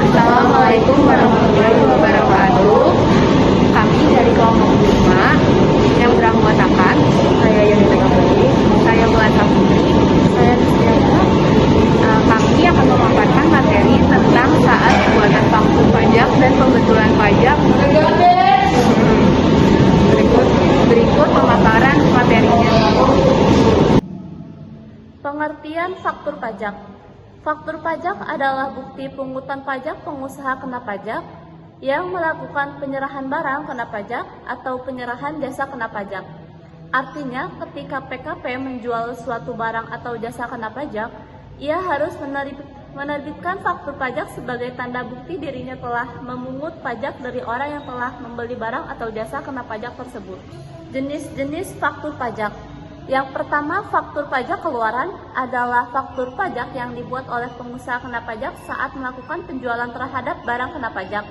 Assalamualaikum warahmatullahi wabarakatuh. Kami dari kelompok 5 yang beranggotakan saya Yani Megawati, saya Melasa Putri, saya Rizkyana. Kami akan memaparkan materi tentang saat pembuatan faktur pajak dan pembetulan pajak. Berikut pemaparan materinya. Pengertian faktur pajak. Faktur pajak adalah bukti pungutan pajak pengusaha kena pajak yang melakukan penyerahan barang kena pajak atau penyerahan jasa kena pajak. Artinya, ketika PKP menjual suatu barang atau jasa kena pajak, ia harus menerbitkan faktur pajak sebagai tanda bukti dirinya telah memungut pajak dari orang yang telah membeli barang atau jasa kena pajak tersebut. Jenis-jenis faktur pajak. Yang pertama, faktur pajak keluaran adalah faktur pajak yang dibuat oleh pengusaha kena pajak saat melakukan penjualan terhadap barang kena pajak,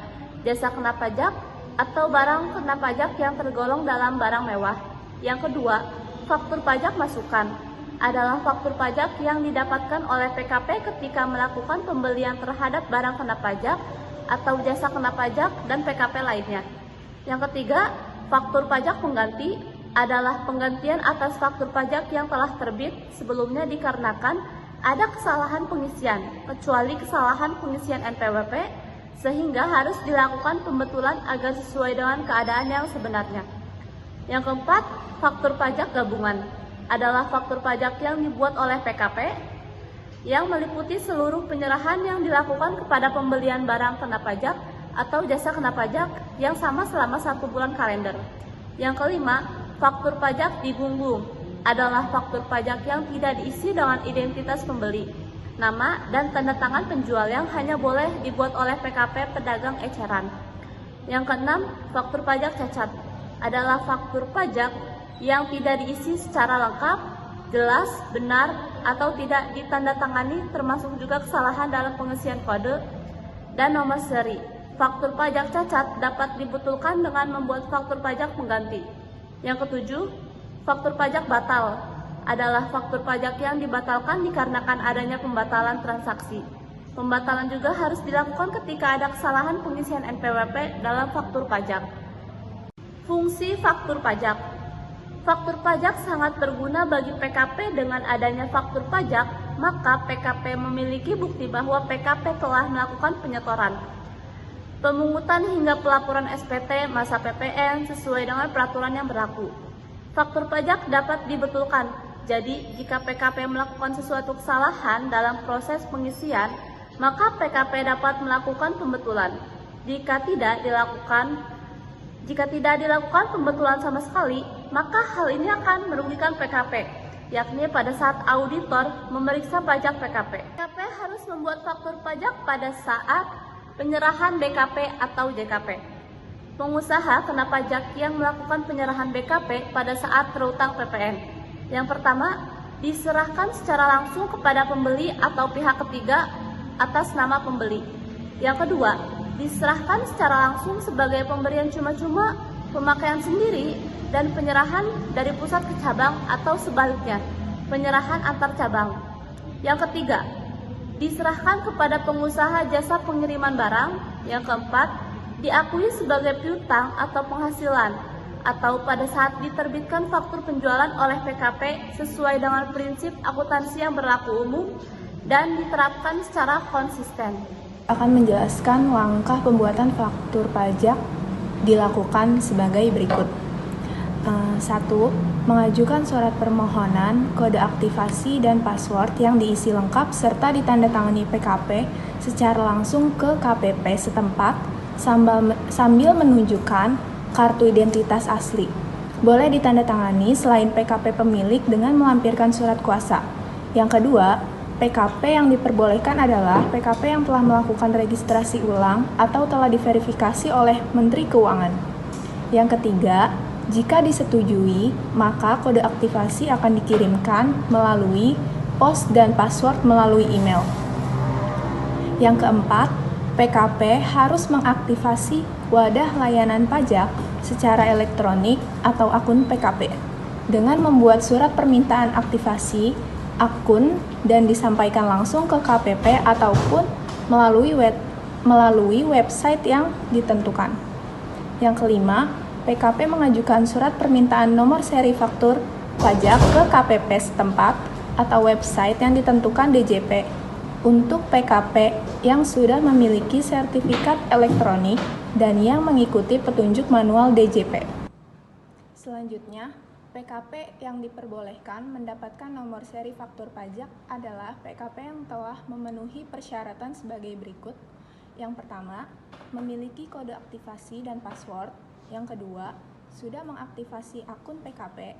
jasa kena pajak, atau barang kena pajak yang tergolong dalam barang mewah. Yang kedua, faktur pajak masukan adalah faktur pajak yang didapatkan oleh PKP ketika melakukan pembelian terhadap barang kena pajak atau jasa kena pajak dan PKP lainnya. Yang ketiga, faktur pajak pengganti adalah penggantian atas faktur pajak yang telah terbit sebelumnya dikarenakan ada kesalahan pengisian, kecuali kesalahan pengisian NPWP, sehingga harus dilakukan pembetulan agar sesuai dengan keadaan yang sebenarnya. Yang keempat, faktur pajak gabungan adalah faktur pajak yang dibuat oleh PKP yang meliputi seluruh penyerahan yang dilakukan kepada pembelian barang kena pajak atau jasa kena pajak yang sama selama 1 bulan kalender. Yang kelima, faktur pajak digunggung adalah faktur pajak yang tidak diisi dengan identitas pembeli, nama, dan tanda tangan penjual yang hanya boleh dibuat oleh PKP pedagang eceran. Yang keenam, faktur pajak cacat adalah faktur pajak yang tidak diisi secara lengkap, jelas, benar, atau tidak ditandatangani, termasuk juga kesalahan dalam pengisian kode dan nomor seri. Faktur pajak cacat dapat dibetulkan dengan membuat faktur pajak pengganti. Yang ketujuh, faktur pajak batal adalah faktur pajak yang dibatalkan dikarenakan adanya pembatalan transaksi. Pembatalan juga harus dilakukan ketika ada kesalahan pengisian NPWP dalam faktur pajak. Fungsi faktur pajak. Faktur pajak sangat berguna bagi PKP. Dengan adanya faktur pajak, maka PKP memiliki bukti bahwa PKP telah melakukan penyetoran, pemungutan hingga pelaporan SPT masa PPN sesuai dengan peraturan yang berlaku. Faktur pajak dapat dibetulkan. Jadi, jika PKP melakukan sesuatu kesalahan dalam proses pengisian, maka PKP dapat melakukan pembetulan. Jika tidak dilakukan pembetulan sama sekali, maka hal ini akan merugikan PKP, yakni pada saat auditor memeriksa pajak PKP. PKP harus membuat faktur pajak pada saat penyerahan BKP atau JKP. Pengusaha kena pajak yang melakukan penyerahan BKP pada saat terutang PPN. Yang pertama, diserahkan secara langsung kepada pembeli atau pihak ketiga atas nama pembeli. Yang kedua, diserahkan secara langsung sebagai pemberian cuma-cuma, pemakaian sendiri, dan penyerahan dari pusat ke cabang atau sebaliknya, penyerahan antar cabang. Yang ketiga, diserahkan kepada pengusaha jasa pengiriman barang. Yang keempat, diakui sebagai piutang atau penghasilan, atau pada saat diterbitkan faktur penjualan oleh PKP sesuai dengan prinsip akuntansi yang berlaku umum dan diterapkan secara konsisten. Akan menjelaskan langkah pembuatan faktur pajak dilakukan sebagai berikut. 1. Mengajukan surat permohonan, kode aktivasi, dan password yang diisi lengkap serta ditandatangani PKP secara langsung ke KPP setempat sambil menunjukkan kartu identitas asli. Boleh ditandatangani selain PKP pemilik dengan melampirkan surat kuasa. Yang kedua, PKP yang diperbolehkan adalah PKP yang telah melakukan registrasi ulang atau telah diverifikasi oleh Menteri Keuangan. Yang ketiga, jika disetujui, maka kode aktivasi akan dikirimkan melalui pos dan password melalui email. Yang keempat, PKP harus mengaktifasi wadah layanan pajak secara elektronik atau akun PKP. dengan membuat surat permintaan aktivasi akun dan disampaikan langsung ke KPP ataupun melalui website yang ditentukan. Yang kelima, PKP mengajukan surat permintaan nomor seri faktur pajak ke KPP setempat atau website yang ditentukan DJP untuk PKP yang sudah memiliki sertifikat elektronik dan yang mengikuti petunjuk manual DJP. Selanjutnya, PKP yang diperbolehkan mendapatkan nomor seri faktur pajak adalah PKP yang telah memenuhi persyaratan sebagai berikut. Yang pertama, memiliki kode aktivasi dan password. Yang kedua, sudah mengaktifasi akun PKP.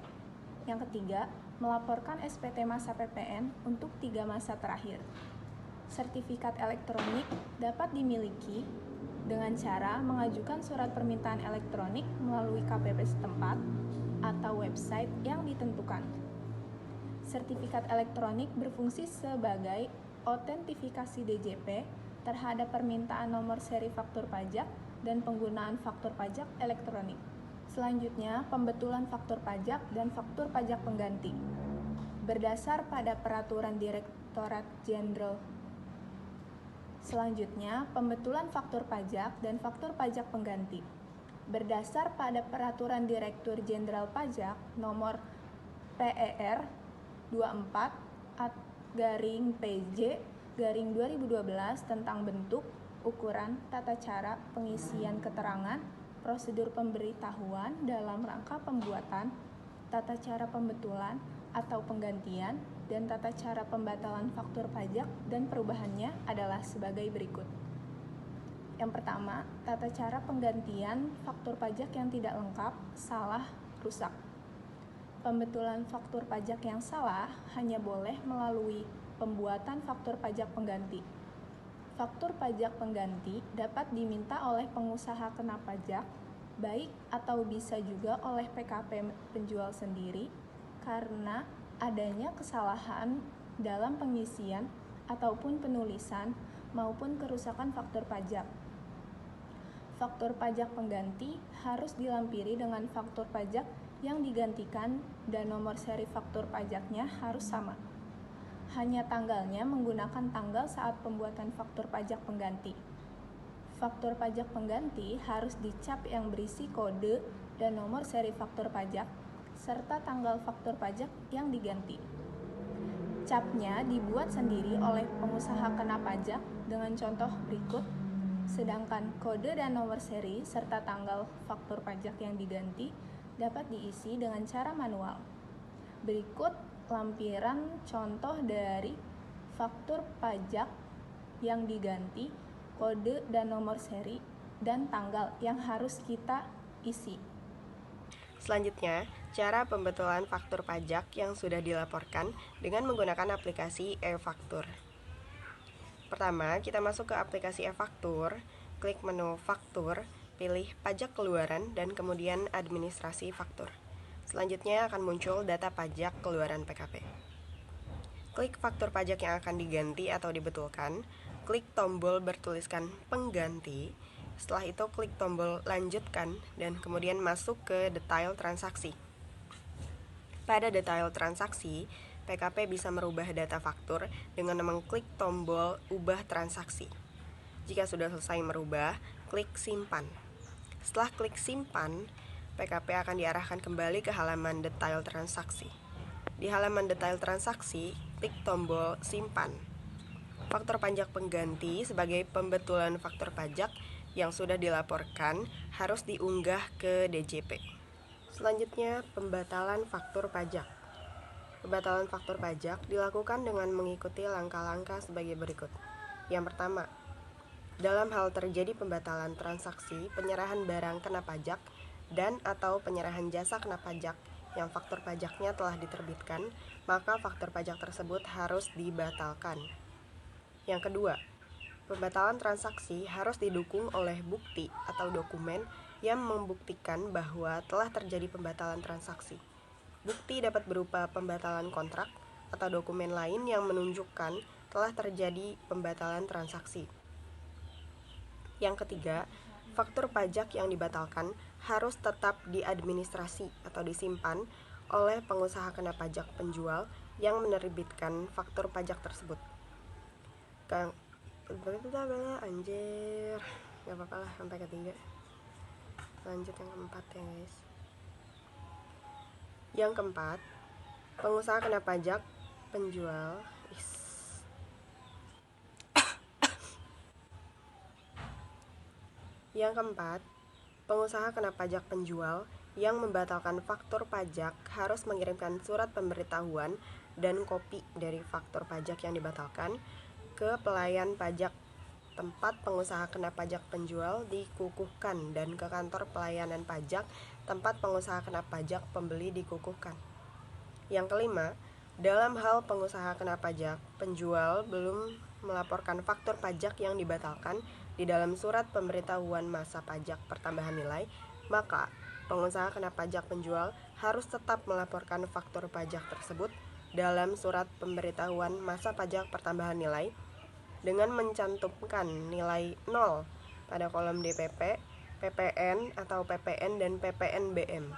Yang ketiga, melaporkan SPT masa PPN untuk 3 masa terakhir. Sertifikat elektronik dapat dimiliki dengan cara mengajukan surat permintaan elektronik melalui KPP setempat atau website yang ditentukan. Sertifikat elektronik berfungsi sebagai autentifikasi DJP terhadap permintaan nomor seri faktur pajak dan penggunaan faktur pajak elektronik. Selanjutnya, pembetulan faktur pajak dan faktur pajak pengganti. Berdasar pada Peraturan Direktorat Jenderal. Selanjutnya, pembetulan faktur pajak dan faktur pajak pengganti. Berdasar pada Peraturan Direktur Jenderal Pajak Nomor PER 24/PJ/2012 tentang bentuk, ukuran, tata cara pengisian keterangan, prosedur pemberitahuan dalam rangka pembuatan, tata cara pembetulan atau penggantian, dan tata cara pembatalan faktur pajak dan perubahannya adalah sebagai berikut. Yang pertama, tata cara penggantian faktur pajak yang tidak lengkap, salah, rusak. Pembetulan faktur pajak yang salah hanya boleh melalui pembuatan faktur pajak pengganti. Faktur pajak pengganti dapat diminta oleh pengusaha kena pajak, baik atau bisa juga oleh PKP penjual sendiri, karena adanya kesalahan dalam pengisian ataupun penulisan maupun kerusakan faktur pajak. Faktur pajak pengganti harus dilampiri dengan faktur pajak yang digantikan dan nomor seri faktur pajaknya harus sama. Hanya tanggalnya menggunakan tanggal saat pembuatan faktur pajak pengganti. Faktur pajak pengganti harus dicap yang berisi kode dan nomor seri faktur pajak serta tanggal faktur pajak yang diganti. Capnya dibuat sendiri oleh pengusaha kena pajak dengan contoh berikut, sedangkan kode dan nomor seri serta tanggal faktur pajak yang diganti dapat diisi dengan cara manual. Berikut lampiran contoh dari faktur pajak yang diganti, kode dan nomor seri, dan tanggal yang harus kita isi. Selanjutnya, cara pembetulan faktur pajak yang sudah dilaporkan dengan menggunakan aplikasi e-faktur. Pertama, kita masuk ke aplikasi e-faktur, klik menu faktur, pilih pajak keluaran dan kemudian administrasi faktur. Selanjutnya akan muncul data pajak keluaran PKP. Klik faktur pajak yang akan diganti atau dibetulkan, klik tombol bertuliskan pengganti. Setelah itu klik tombol lanjutkan dan kemudian masuk ke detail transaksi. Pada detail transaksi, PKP bisa merubah data faktur dengan mengklik tombol ubah transaksi. Jika sudah selesai merubah, klik simpan. Setelah klik simpan, PKP akan diarahkan kembali ke halaman detail transaksi. Di halaman detail transaksi, klik tombol simpan. Faktur pajak pengganti sebagai pembetulan faktur pajak yang sudah dilaporkan harus diunggah ke DJP. Selanjutnya, pembatalan faktur pajak. Pembatalan faktur pajak dilakukan dengan mengikuti langkah-langkah sebagai berikut. Yang pertama, dalam hal terjadi pembatalan transaksi penyerahan barang kena pajak dan atau penyerahan jasa kena pajak yang faktur pajaknya telah diterbitkan, maka faktur pajak tersebut harus dibatalkan. Yang kedua, pembatalan transaksi harus didukung oleh bukti atau dokumen yang membuktikan bahwa telah terjadi pembatalan transaksi. Bukti dapat berupa pembatalan kontrak atau dokumen lain yang menunjukkan telah terjadi pembatalan transaksi. Yang ketiga, faktur pajak yang dibatalkan harus tetap diadministrasi atau disimpan oleh pengusaha kena pajak penjual yang menerbitkan faktur pajak tersebut. Anjir, gak apa-apa lah sampai ketiga. Lanjut yang keempat ya guys. Yang keempat, pengusaha kena pajak penjual Yang keempat, pengusaha kena pajak penjual yang membatalkan faktur pajak harus mengirimkan surat pemberitahuan dan kopi dari faktur pajak yang dibatalkan ke pelayan pajak tempat pengusaha kena pajak penjual dikukuhkan dan ke kantor pelayanan pajak tempat pengusaha kena pajak pembeli dikukuhkan. Yang kelima, dalam hal pengusaha kena pajak penjual belum melaporkan faktur pajak yang dibatalkan di dalam surat pemberitahuan masa pajak pertambahan nilai, maka pengusaha kena pajak penjual harus tetap melaporkan faktur pajak tersebut dalam surat pemberitahuan masa pajak pertambahan nilai dengan mencantumkan nilai 0 pada kolom DPP, PPN atau PPN dan PPNBM.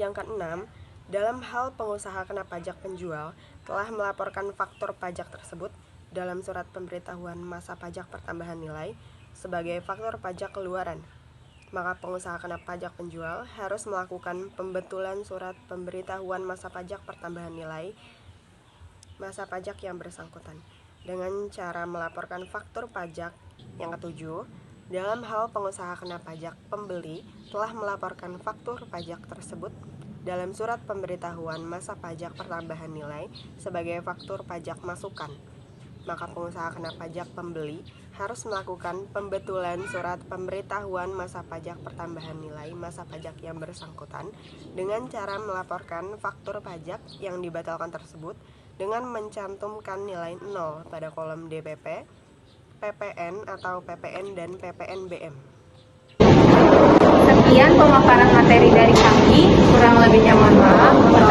Yang keenam, dalam hal pengusaha kena pajak penjual telah melaporkan faktur pajak tersebut dalam surat pemberitahuan masa pajak pertambahan nilai sebagai faktur pajak keluaran, maka pengusaha kena pajak penjual harus melakukan pembetulan surat pemberitahuan masa pajak pertambahan nilai masa pajak yang bersangkutan dengan cara melaporkan faktur pajak. Yang ketujuh, dalam hal pengusaha kena pajak pembeli telah melaporkan faktur pajak tersebut dalam surat pemberitahuan masa pajak pertambahan nilai sebagai faktur pajak masukan, maka pengusaha kena pajak pembeli harus melakukan pembetulan surat pemberitahuan masa pajak pertambahan nilai masa pajak yang bersangkutan dengan cara melaporkan faktur pajak yang dibatalkan tersebut dengan mencantumkan nilai 0 pada kolom DPP, PPN atau PPN dan PPNBM. Sekian pemaparan materi dari kami, kurang lebihnya mohon maaf.